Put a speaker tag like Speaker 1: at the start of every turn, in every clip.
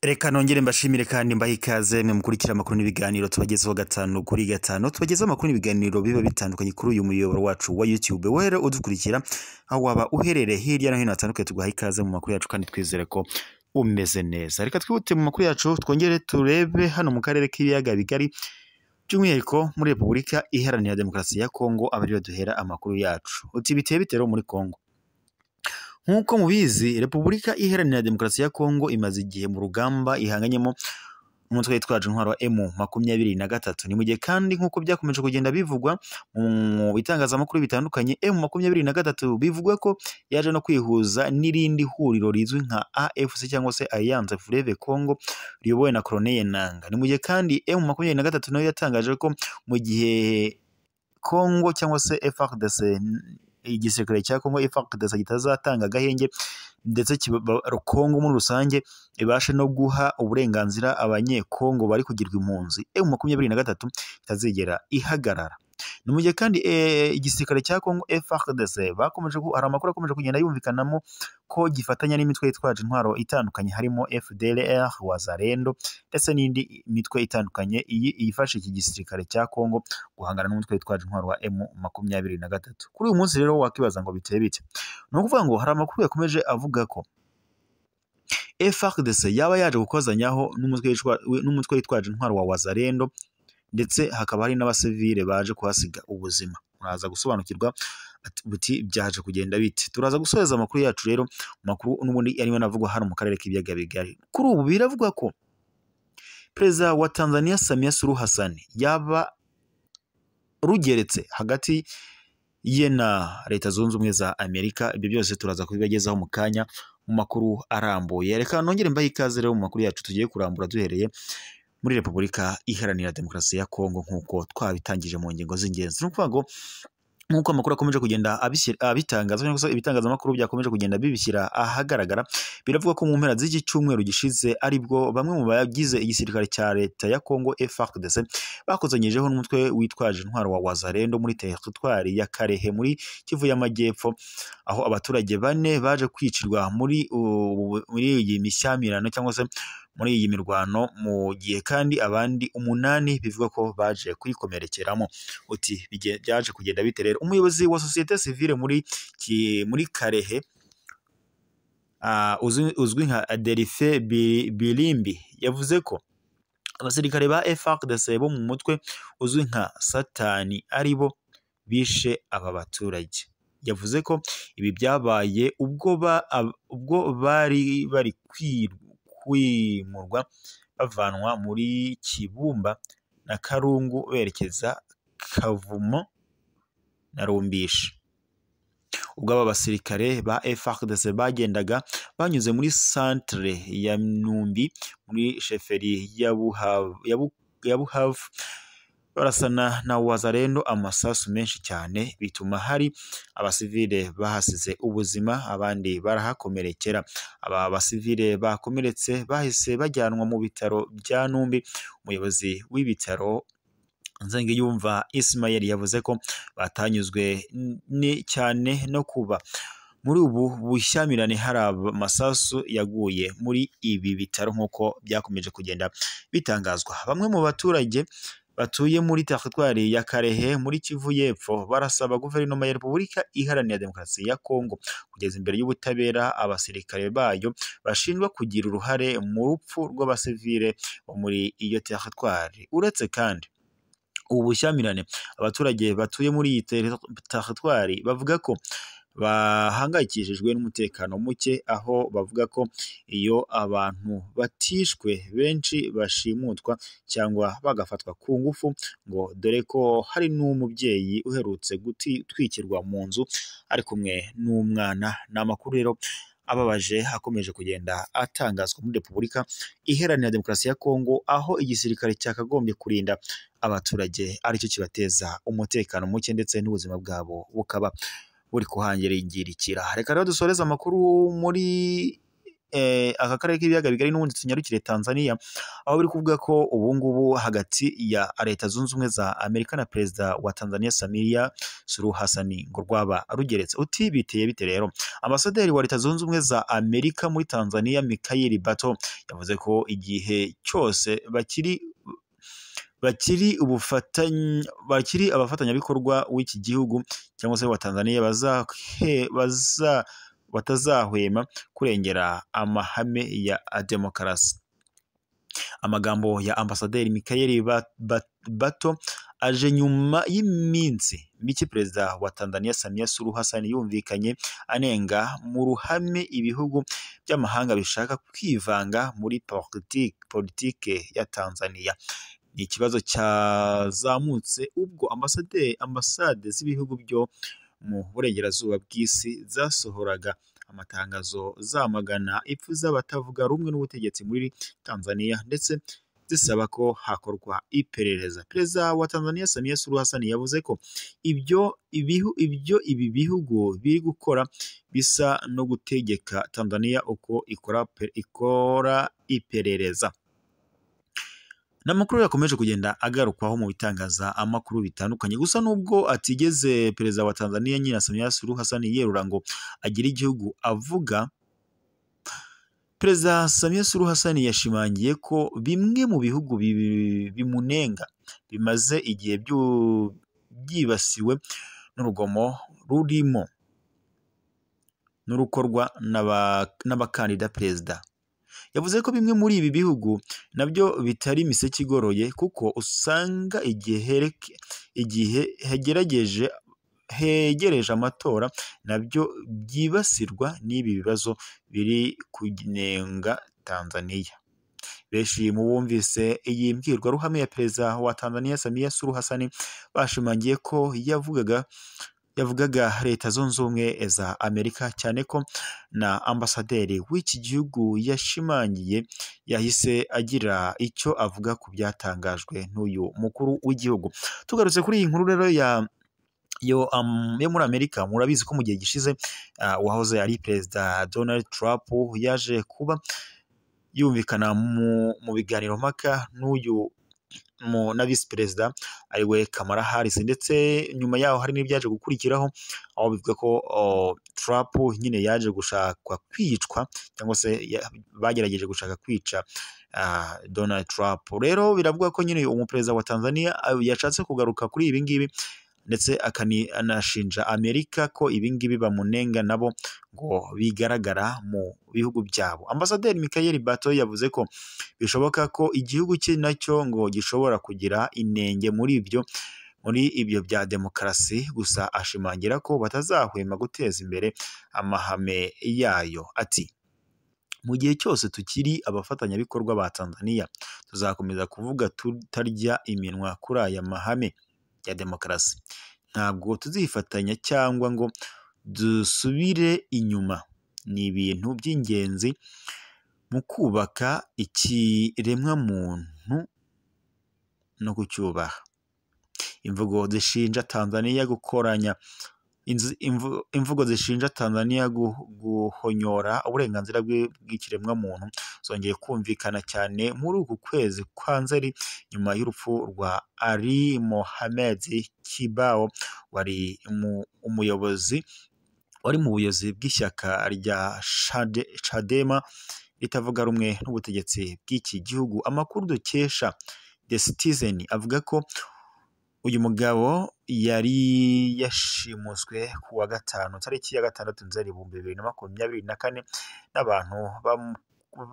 Speaker 1: Reka nongere mbashimire kandi mbahe ikaze mwe mukurikira amakuru n'ibiganiro tubagezeho gatanu kuri gatanu. Tubagezeho amakuru n'ibiganiro biba bitandukanye kuri uyu muyoboro wacu wa YouTube. Wowe udukurikira aho waba uherereye hirya no hino hatandukanye, tuguha ikaze mu makuru yacu kandi twizere ko umeze neza. Reka twihute mu makuru yacu, twongere turebe hano mu karere k'ibiyaga bigari, by'umwihariko muri Repubulika Iharanira Demokarasi ya Kongo, abari duhera amakuru yacu. Uti biteye bitero muri Kongo. Nkuko mubizi, Repubulika Iharanira Demokarasi ya Kongo imaze igihe mu rugamba ihanganyemo umutwe witwaje intwaro wa M23. Ni mu gihe kandi nkuko byakomeje kugenda bivugwa mu bitangazamakuru bitandukanye, M23 bivugwa ko yaje no kwihuza n'irindi huriro rizwi nka AFC cyangwa se Alliance Fleuve Congo riyobowe na Colonel Nanga. Ni mu gihe kandi M23 nayo yatangaje ko mu gihe Kongo cyangwa se FARDC, igisirikare cya Kongo FARDC kitazatanga agahenge ndetse Kongo muri rusange ibashe no guha uburenganzira abanyekongo bari kugirwa impunzi, M23 itazigera ihagarara. Ni mu gihe kandi igisirikare cya Kongo FARDC hari amakuru akomeje kugenda yumvikanamo ko gifatanya n'imitwe yitwaje intwaro itandukanye, harimo FDLR, Wazalendo ndetse n'indi mitwe itandukanye yifasha iki gisirikare cya Kongo guhangana n'umutwe witwaje intwaro wa M23. Kuri uyu munsi rero wakibaza ngo biteye bite? Ni ukuvuga ngo hari amakuru yakomeje avuga ko FARDC yaba yaje gukozanyaho n'umutwe witwaje intwaro wa Wazalendo, ndetse hakaba hari n'abasivile baje kuhasiga ubuzima. Muraza gusobanukirwa buti byaje kugenda bite. Turaza gusoreza amakuru yacu rero makuru n'ubundi arimo navugwa hano mu karere k'ibiyaga bigari. Kuri ubu biravugwa ko Perezida wa Tanzania Samia Suluhu Hassan yaba rugeretse hagati ye na Leta Zunze Ubumwe za Amerika. Ibyo byose turaza kubibagezaho mu kanya mu makuru arambuye. Reka nongere mbahe ikaze rero mu makuru yacu tugiye kurambura duhereye muri Repubulika Iharanira Demokarasi ya Kongo, nkuko twabitangije mu ngingo z'ingenzi. Nukuvuga ngo nkuko amakuru akomeje kugenda abitangaza cyangwa se ibitangazamakuru byakomeje kugenda bibishyira ahagaragara, biravuga ko mu mpera z'iki cyumweru gishize aribwo bamwe mu bagize igisirikare cya leta ya Kongo FARDC bakozanyijeho n'umutwe witwaje intwaro wa Wazalendo muri teritwari ya Karehe muri Kivu y'Amajyepfo, aho abaturage bane baje kwicirwa muri iyi mishyamirano cyangwa se muri iyi mirwano, mu gihe kandi abandi 8 bivuga ko baje kwikomerekeramo. Uti byaje kugenda bite rero? Umuyobozi wa societe civile muri Karehe uzwi nka Adelife Bilimbi yavuze ko abasirikare ba FARDC bo mu mutwe uzwi nka Satani aribo bishe aba baturage. Yavuze ko ibi byabaye ubwo bari kwimurwa bavanwa muri Kibumba na Karungu berekeza Kavumo na Rumbisha. Ubwo aba basirikare ba FARDC bagendaga banyuze muri centre ya Numbi muri sheferi ya Buhavu barasana na Wazalendo amasasu menshi cyane, bituma hari abasivile bahasize ubuzima, abandi barahakomerekera. Aba basivile bakomeretse bahise bajyanwa mu bitaro bya Numbi. Umuyobozi w'ibitaro Nzengiyumva Ismael yavuze ko batanyuzwe cyane no kuba muri ubu bushyamirane hari amasasu yaguye muri ibi bitaro nk'uko byakomeje kugenda bitangazwa. Bamwe mu baturage batuye muri teritwari ya Karehe muri Kivu y'Epfo barasaba guverinoma ya Repubulika Iharanira Demokarasi ya Kongo kugeza imbere y'ubutabera abasirikare bayo bashinjwa kugira uruhare mu rupfu rw'abasivile bo muri iyo teritwari. Uretse kandi ubu bushyamirane, abaturage batuye muri iyi teritwari bavuga ko bahangayikishijwe n'umutekano muke, aho bavuga ko iyo abantu batishwe benshi bashimutwa cyangwa bagafatwa ku ngufu, ngo dore ko hari n'umubyeyi uherutse gutwikirwa mu nzu ari kumwe n'umwana. Ni amakuru rero ababaje akomeje kugenda atangazwa muri Repubulika Iharanira Demokarasi ya Kongo, aho igisirikare cyakagombye kurinda abaturage aricyo kibateza umutekano muke ndetse n'ubuzima bwabo bukaba buri kuhangirikira. Reka rero dusoreze amakuru muri aka karere k'ibiyaga bigari n'ubundi tunyarukire Tanzania, aho biri kuvuga ko ubu ngubu hagati ya Leta Zunze Ubumwe za Amerika na Perezida wa Tanzania Samia Suluhu Hassan ngo rwaba rugeretse. Uti biteye bite rero? Ambasaderi wa Leta Zunze Ubumwe za Amerika muri Tanzania Mikhael Bato yavuze ko igihe cyose bakiri abafatanyabikorwa w'iki gihugu cyangwa se wa Tanzania batazahwema kurengera amahame ya demokarasi. Amagambo ya Ambasaderi Mikhael Bato aje nyuma y'iminsi mike Perezida wa Tanzania Samia Suluhu Hassan yumvikanye anenga mu ruhame ibihugu by'amahanga bishaka kwivanga muri politike ya Tanzania. Ni ikibazo cyazamutse ubwo ambasade z'ibihugu byo mu burengerazuba bw'isi zasohoraga amatangazo zamagana impfu z'abatavuga rumwe n'ubutegetsi muri Tanzania ndetse zisaba ko hakorwa iperereza. Perezida wa Tanzania Samia Suluhu Hassan yavuze ko ibyo ibi bihugu biri gukora bisa no gutegeka Tanzania uko ikora iperereza. N'amakuru yakomeje kugenda agarukwaho mu bitangaza amakuru bitandukanye, gusa nubwo atigeze Perezida wa Tanzania nyina Samia Suluhu Hassan yerura ngo agire igihugu avuga, Perezida Samia Suluhu Hassan yashimangiye ko bimwe mu bihugu bimunenga bimaze igihe byibasiwe n'urugomo rurimo n'urukorwa n'abakandida perezida. Yavuze ko bimwe muri ibi bihugu nabyo bitari imiseke igoroye kuko usanga igihe hegereje amatora nabyo byibasirwa n'ibi bibazo biri kunenga Tanzania. Benshi mu bumvise iyi mbwirwaruhame ya Perezida wa Tanzania Samia Suluhu Hassan bashimangiye ko yavugaga Leta Zunze Ubumwe za Amerika, cyane ko na ambasaderi w'iki gihugu yashimangiye yahise agira icyo avuga ku byatangajwe n'uyu mukuru w'igihugu. Tugarutse kuri iyi nkuru rero yo muri Amerika, murabizi ko mu gihe gishize wahoze ari Perezida Donald Trump yaje kuba yumvikana mu biganiro mpaka n'uyu na Visi Perezida ariwe Kamala Harris, ndetse nyuma yaho hari n'ibyaje gukurikiraho aho bivuga ko Trump nyine yaje gushaka kwicwa cyangwa se bagerageje gushaka kwica Donald Trump. Rero biravuga ko nyine umuperezida wa Tanzania yashatse kugaruka kuri ibi ngibi ndetse anashinja Amerika ko ibi ngibi bamunenga nabo ngo bigaragara mu bihugu byabo. Ambasaderi Mikhael Bato yavuze ko bishoboka ko igihugu cye nacyo ngo gishobora kugira inenge muri ibyo bya demokarasi, gusa ashimangira ko batazahwema guteza imbere amahame yayo. Ati mu gihe cyose tukiri abafatanyabikorwa ba Tanzania tuzakomeza kuvuga tutarya iminwa kuri aya mahame ya demokarasi. Ntabwo tuzifatanya cyangwa ngo dusubire inyuma. Ni ibintu by'ingenzi mu kubaka ikiremwa muntu no kucyubaha. Imvugo zishinja Tanzania guhonyora uburenganzira bw'ikiremwa muntu zongeye kumvikana cyane muri uku kwezi kwa Nzeri nyuma y'urupfu rwa Ali Mohamed Kibao wari mu buyobozi bw'ishyaka rya Chadema ritavuga rumwe n'ubutegetsi bw'iki gihugu. Amakuru dukesha The Citizen avuga ko uyu mugabo yari yashimuswe ku wa gatanu tariki ya 6 Nzeri 2024 n'abantu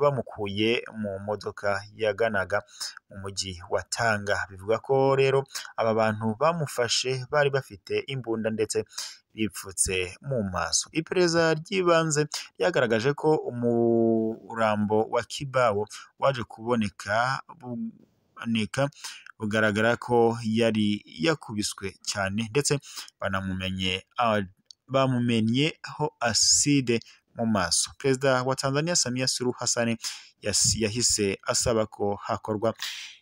Speaker 1: bamukuye mu modoka yaganaga mu mujyi wa Tanga. Bivuga ko rero aba bantu bamufashe bari bafite imbunda ndetse bipfutse mu maso. Iperereza ry'ibanze ryagaragaje ko umurambo wa Kibao waje kuboneka bugaragara ko yari yakubiswe cyane ndetse bamumenyeho aside mu maso. Perezida wa Tanzania Samia Suluhu Hassan yahise asaba ko hakorwa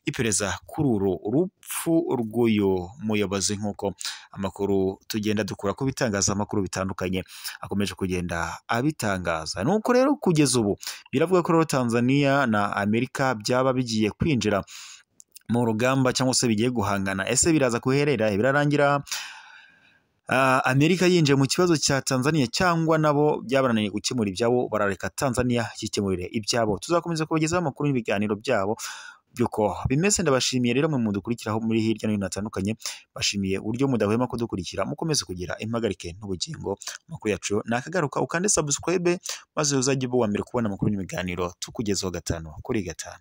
Speaker 1: iperereza kuri uru rupfu rw'uyu muyobozi, nk'uko amakuru tugenda dukura ku bitangazamakuru bitandukanye akomeje kugenda abitangaza. Nuko rero kugeza ubu biravuga ko rero Tanzania na Amerika byaba bigiye kwinjira mu rugamba cyangwa se bigiye guhangana. Ese biraza kuherera birarangira Amerika yinjiye mu kibazo cya Tanzania, cyangwa nabo byabananiye gukemura ibyabo barareka Tanzania yikemurire ibyabo? Tuzakomeza kubagezaho amakuru n'ibiganiro byabo byuko bimeze. Ndabashimiye rero mwe mudukurikiraho muri hirya no hino hatandukanye, bashimiye uburyo mudahwema kudukurikira, mukomeze kugira impagarike n'ubugingo. Amakuru yacu nakagaruka, ukande subscribe maze uzajye uba uwa mbere kubona amakuru n'ibiganiro tukugezaho 5 kuri 5.